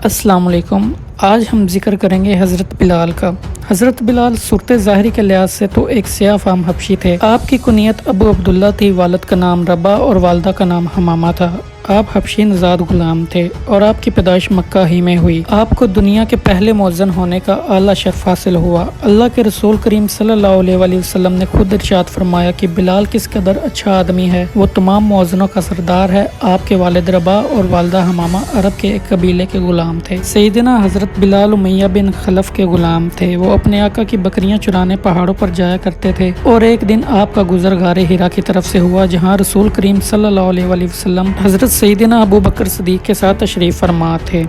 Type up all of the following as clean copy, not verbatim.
السلام علیکم۔ آج ہم ذکر کریں گے حضرت بلال کا۔ حضرت بلال صورت ظاہری کے لحاظ سے تو ایک سیاہ فام حبشی تھے۔ آپ کی کنیت ابو عبداللہ تھی، والد کا نام ربا اور والدہ کا نام حمامہ تھا۔ آپ حبشی نژاد غلام تھے اور آپ کی پیدائش مکہ ہی میں ہوئی۔ آپ کو دنیا کے پہلے مؤذن ہونے کا اعلیٰ شرف حاصل ہوا۔ اللہ کے رسول کریم صلی اللہ علیہ وآلہ وسلم نے خود ارشاد فرمایا کہ بلال کس قدر اچھا آدمی ہے، وہ تمام مؤذنوں کا سردار ہے۔ آپ کے والد ربا اور والدہ حمامہ عرب کے ایک قبیلے کے غلام تھے۔ سیدنا حضرت بلال امیہ بن خلف کے غلام تھے۔ وہ اپنے آقا کی بکریاں چرانے پہاڑوں پر جایا کرتے تھے اور ایک دن آپ کا گزر غار ہرا کی طرف سے ہوا، جہاں رسول کریم صلی اللہ علیہ وآلہ وسلم حضرت سیدنا ابو بکر صدیق کے ساتھ تشریف فرما تھے۔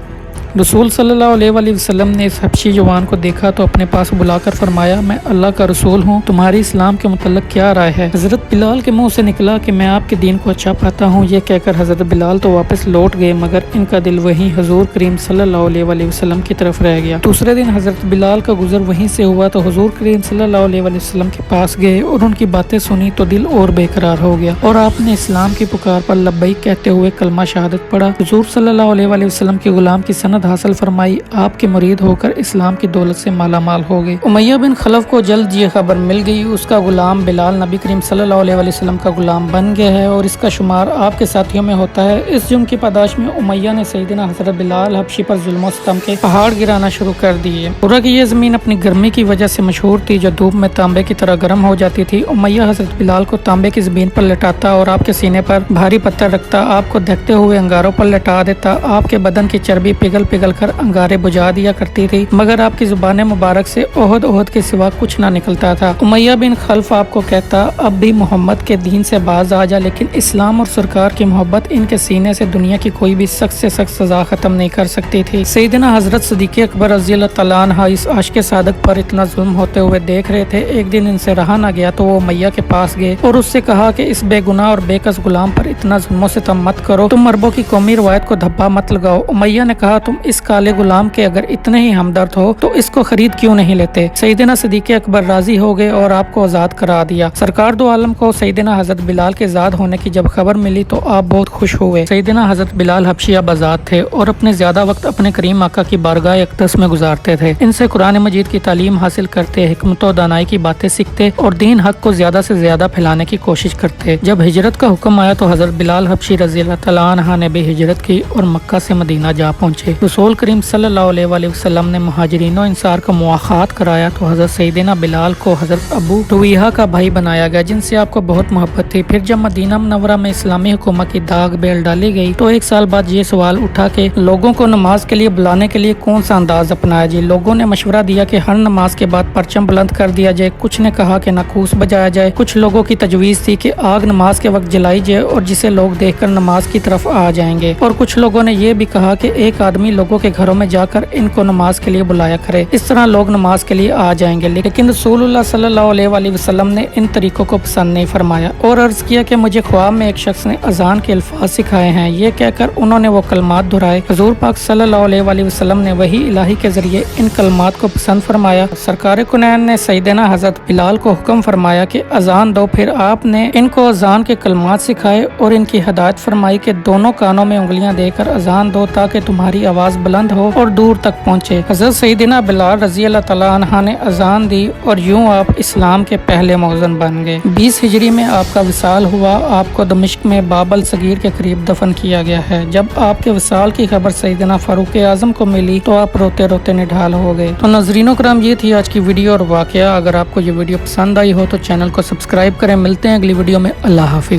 رسول صلی اللہ علیہ وآلہ وسلم نے اس حبشی جوان کو دیکھا تو اپنے پاس بلا کر فرمایا، میں اللہ کا رسول ہوں، تمہاری اسلام کے متعلق کیا رائے ہے؟ حضرت بلال کے منہ سے نکلا کہ میں آپ کے دین کو اچھا پاتا ہوں۔ یہ کہہ کر حضرت بلال تو واپس لوٹ گئے، مگر ان کا دل وہیں حضور کریم صلی اللہ علیہ وآلہ وسلم کی طرف رہ گیا۔ دوسرے دن حضرت بلال کا گزر وہیں سے ہوا تو حضور کریم صلی اللہ علیہ وآلہ وسلم کے پاس گئے اور ان کی باتیں سنی تو دل اور بے قرار ہو گیا اور آپ نے اسلام کی پکار پر لبیک کہتے ہوئے کلمہ شہادت پڑھا۔ حضور صلی اللہ علیہ وآلہ وسلم کے غلام کی سند حاصل فرمائی، آپ کے مرید ہو کر اسلام کی دولت سے مالا مال ہو گئے۔ امیہ بن خلف کو جلد یہ خبر مل گئی، اس کا غلام بلال نبی کریم صلی اللہ علیہ وآلہ وسلم کا غلام بن گیا ہے اور اس کا شمار آپ کے ساتھیوں میں ہوتا ہے۔ اس جرم کی پاداش میں امیہ نے سیدنا حضرت بلال حبشی پر ظلم و ستم کے پہاڑ گرانا شروع کر دیے۔ پورا کی یہ زمین اپنی گرمی کی وجہ سے مشہور تھی، جو دھوپ میں تانبے کی طرح گرم ہو جاتی تھی۔ امیہ حضرت بلال کو تانبے کی زمین پر لٹاتا اور آپ کے سینے پر بھاری پتھر رکھتا، آپ کو دہتے ہوئے انگاروں پر لٹا دیتا۔ آپ کے بدن کی چربی پگھل پگھل کر انگارے بجھا دیا کرتی تھی، مگر آپ کی زبان مبارک سے عہد کے سوا کچھ نہ نکلتا تھا۔ امیہ بن خلف آپ کو کہتا، اب بھی محمد کے دین سے باز آ جا، لیکن اسلام اور سرکار کی محبت ان کے سینے سے دنیا کی کوئی بھی سخت سے سخت سزا ختم نہیں کر سکتی تھی۔ سیدنا حضرت صدیق اکبر رضی اللہ تعالیٰ عنہ اس عاشق صادق پر اتنا ظلم ہوتے ہوئے دیکھ رہے تھے۔ ایک دن ان سے رہا نہ گیا تو وہ امیہ کے پاس گئے اور اس سے کہا کہ اس بے گناہ اور بے کس غلام پر اتنا ظلم و ستم مت کرو، تم عربوں کی قومی روایت کو دھبا مت لگاؤ۔ امیہ نے کہا، تم اس کالے غلام کے اگر اتنے ہی ہمدرد ہو تو اس کو خرید کیوں نہیں لیتے؟ سیدنا صدیق اکبر راضی ہو گئے اور آپ کو آزاد کرا دیا۔ سرکار دو عالم کو سیدنا حضرت بلال کے آزاد ہونے کی جب خبر ملی تو آپ بہت خوش ہوئے۔ سیدنا حضرت بلال حبشی اب آزاد تھے اور اپنے زیادہ وقت اپنے کریم آقا کی بارگاہ اقدس میں گزارتے تھے۔ ان سے قرآن مجید کی تعلیم حاصل کرتے، حکمت و دانائی کی باتیں سیکھتے اور دین حق کو زیادہ سے زیادہ پھیلانے کی کوشش کرتے۔ جب ہجرت کا حکم آیا تو حضرت بلال حبشی رضی اللہ تعالیٰ عنہ نے بھی ہجرت کی اور مکہ سے مدینہ جا پہنچے۔ رسول کریم صلی اللہ علیہ وآلہ وسلم نے مہاجرین و انصار کا مواخات کرایا تو حضرت سیدنا بلال کو حضرت ابو رویحہ کا بھائی بنایا گیا، جن سے آپ کو بہت محبت تھی۔ پھر جب مدینہ منورہ میں اسلامی حکومت کی داغ بیل ڈالی گئی تو ایک سال بعد یہ سوال اٹھا کہ لوگوں کو نماز کے لیے بلانے کے لیے کون سا انداز اپنایا جائے۔ لوگوں نے مشورہ دیا کہ ہر نماز کے بعد پرچم بلند کر دیا جائے، کچھ نے کہا کہ ناقوس بجایا جائے، کچھ لوگوں کی تجویز تھی کہ آگ نماز کے وقت جلائی جائے اور جسے لوگ دیکھ کر نماز کی طرف آ جائیں گے، اور کچھ لوگوں نے یہ بھی کہا کہ ایک آدمی لوگوں کے گھروں میں جا کر ان کو نماز کے لیے بلایا کرے، اس طرح لوگ نماز کے لیے آ جائیں گے۔ لیکن رسول اللہ صلی اللہ علیہ وآلہ وسلم نے ان طریقوں کو پسند نہیں فرمایا اور عرض کیا کہ مجھے خواب میں ایک شخص نے اذان کے الفاظ سکھائے ہیں۔ یہ کہہ کر انہوں نے وہ کلمات دہرائے۔ حضور پاک صلی اللہ علیہ وآلہ وسلم نے وحی الہی کے ذریعے ان کلمات کو پسند فرمایا۔ سرکار کونین نے سیدنا حضرت بلال کو حکم فرمایا کہ اذان دو، پھر آپ نے ان کو اذان کے کلمات سکھائے اور ان کی ہدایت فرمائی کہ دونوں کانوں میں انگلیاں دے کر اذان دو تاکہ تمہاری آواز بلند ہو اور دور تک پہنچے۔ حضرت سیدنا بلال رضی اللہ تعالیٰ عنہ نے اذان دی اور یوں آپ اسلام کے پہلے مؤذن بن گئے۔ 20 ہجری میں آپ کا وصال ہوا۔ آپ کو دمشق میں باب الصغیر کے قریب دفن کیا گیا ہے۔ جب آپ کے وصال کی خبر سیدنا فاروق اعظم کو ملی تو آپ روتے روتے نڈھال ہو گئے۔ تو ناظرین کرام، یہ تھی آج کی ویڈیو اور واقعہ۔ اگر آپ کو یہ ویڈیو پسند آئی ہو تو چینل کو سبسکرائب کریں۔ ملتے ہیں اگلی ویڈیو میں۔ اللہ حافظ۔